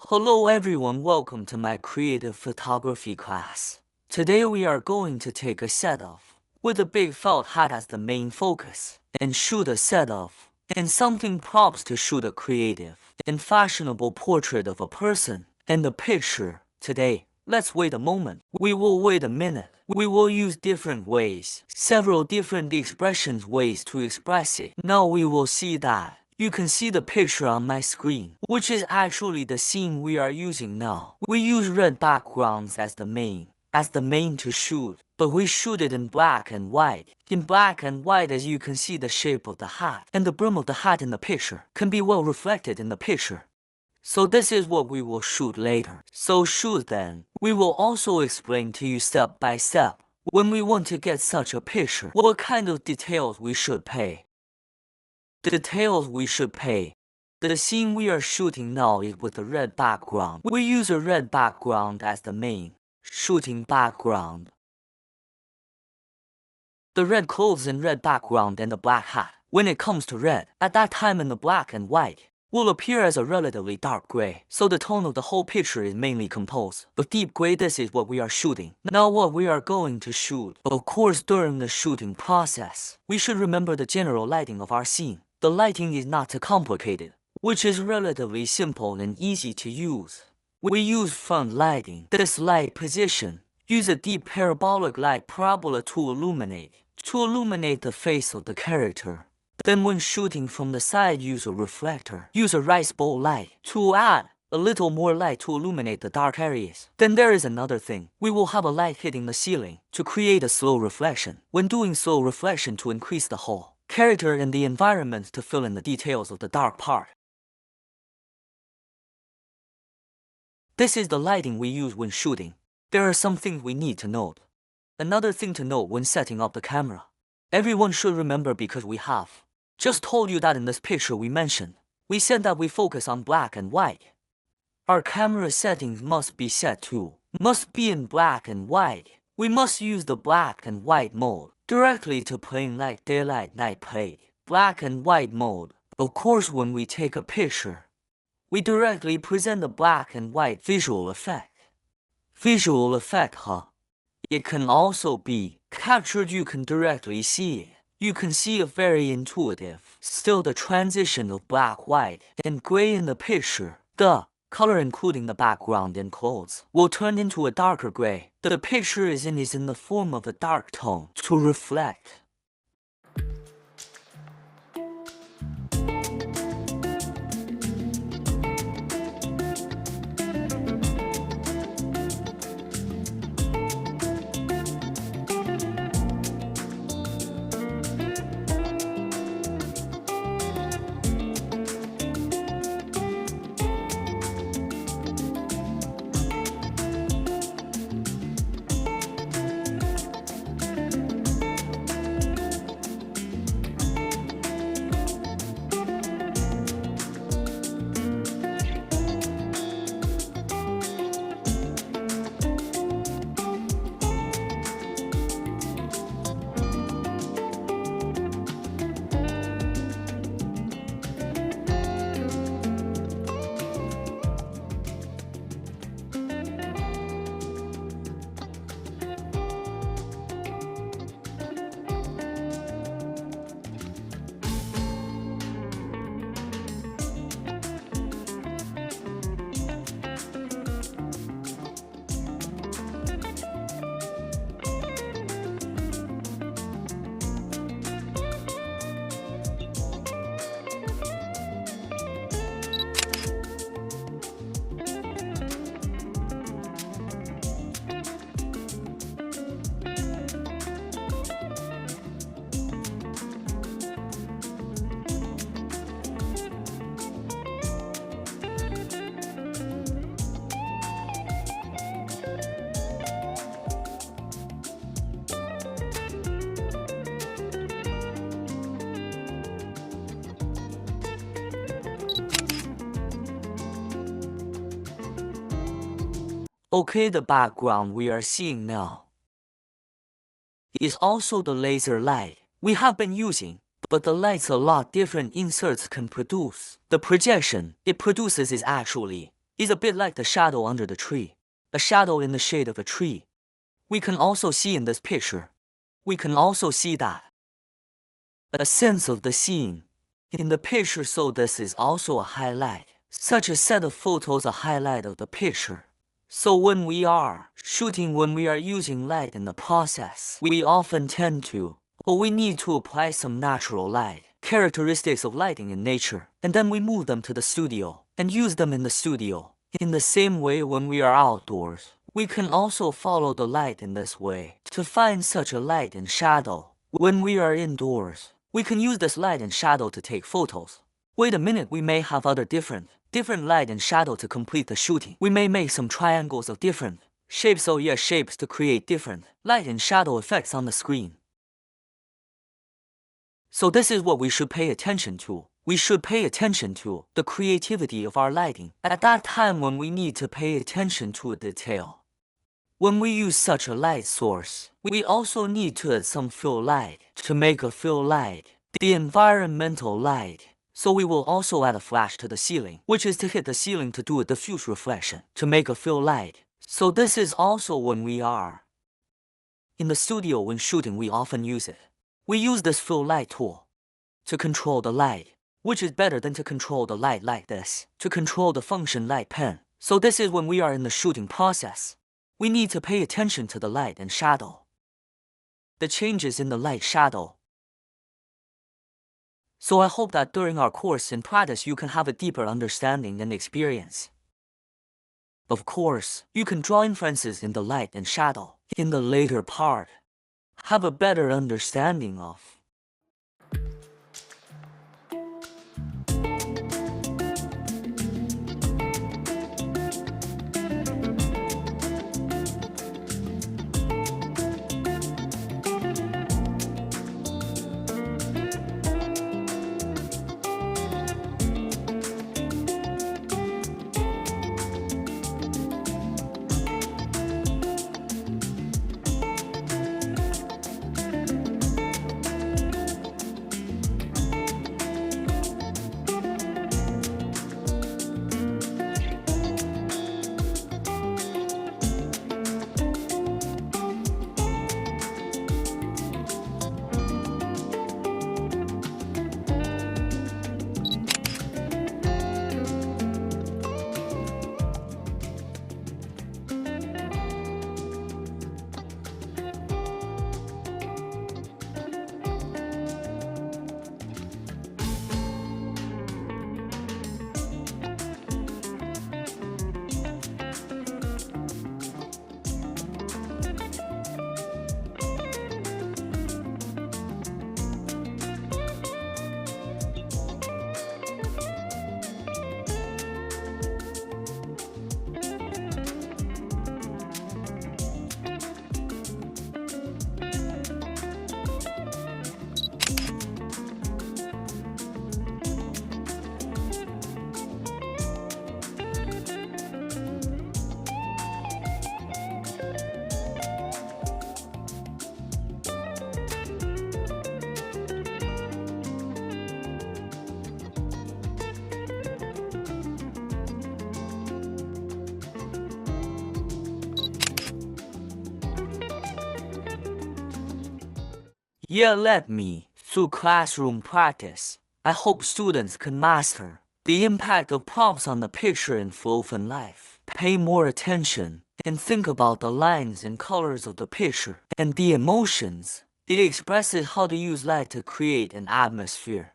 Hello everyone, welcome to my creative photography class. Today we are going to take a set-off with a big felt hat as the main focus and shoot a set-off and something props to shoot a creative and fashionable portrait of a person and the picture. Today, let's wait a moment. We will wait a minute. We will use different ways, several different ways to express it. Now we will see that. You can see the picture on my screen, which is actually the scene we are using now. We use red backgrounds as the main to shoot, but we shoot it in black and white. In black and white, as you can see, the shape of the hat and the brim of the hat in the picture can be well reflected in the picture. So this is what we will shoot later. So shoot then. We will also explain to you step by step, when we want to get such a picture, what kind of details we should pay. The scene we are shooting now is with a red background. We use a red background as the main shooting background. The red clothes and red background and the black hat, when it comes to red, at that time in the black and white, will appear as a relatively dark gray. So the tone of the whole picture is mainly composed of deep gray. This is what we are shooting. Now what we are going to shoot. Of course, during the shooting process, we should remember the general lighting of our scene. The lighting is not too complicated, which is relatively simple and easy to use. We use front lighting. This light position, use a deep parabolic light parabola to illuminate the face of the character. Then when shooting from the side, use a reflector. Use a rice bowl light to add a little more light to illuminate the dark areas. Then there is another thing. We will have a light hitting the ceiling to create a slow reflection. When doing slow reflection, to increase the whole character and the environment to fill in the details of the dark part. This is the lighting we use when shooting. There are some things we need to note. Another thing to note when setting up the camera. Everyone should remember, because we have just told you that in this picture we mentioned, we said that we focus on black and white. Our camera settings must be in black and white. We must use the black and white mode directly to plain light, daylight, night plate. Black and white mode. Of course, when we take a picture, we directly present the black and white visual effect. It can also be captured. You can directly see it. You can see a very intuitive. Still, the transition of black, white, and gray in the picture, the color including the background and clothes, will turn into a darker gray. The picture is in the form of a dark tone to reflect. Okay, the background we are seeing now is also the laser light we have been using, but the light's a lot different inserts can produce. The projection it produces is actually is a bit like the shadow under the tree, a shadow in the shade of a tree. We can also see in this picture. We can also see that. A sense of the scene in the picture, so this is also a highlight. Such a set of photos a highlight of the picture. So when we are shooting, when we are using light in the process, we often tend to, or we need to apply some natural light, characteristics of lighting in nature, and then we move them to the studio and use them in the studio. In the same way, when we are outdoors, we can also follow the light in this way to find such a light and shadow. When we are indoors, we can use this light and shadow to take photos. Wait a minute, we may have other different light and shadow to complete the shooting. We may make some triangles of different shapes, so yes, shapes to create different light and shadow effects on the screen. So this is what we should pay attention to. We should pay attention to the creativity of our lighting at that time when we need to pay attention to a detail. When we use such a light source, we also need to add some fill light to make a fill light, the environmental light. So we will also add a flash to the ceiling, which is to hit the ceiling to do a diffuse reflection, to make a fill light. So this is also when we are in the studio when shooting, we often use it. We use this fill light tool to control the light, which is better than to control the light like this, to control the function light pen. So this is when we are in the shooting process. We need to pay attention to the light and shadow, the changes in the light shadow. So I hope that during our course in practice you can have a deeper understanding and experience. Of course, you can draw inferences in the light and shadow in the later part. Have a better understanding of. Yeah, let me, through classroom practice, I hope students can master the impact of prompts on the picture in flow and life. Pay more attention and think about the lines and colors of the picture and the emotions it expresses, how to use light to create an atmosphere.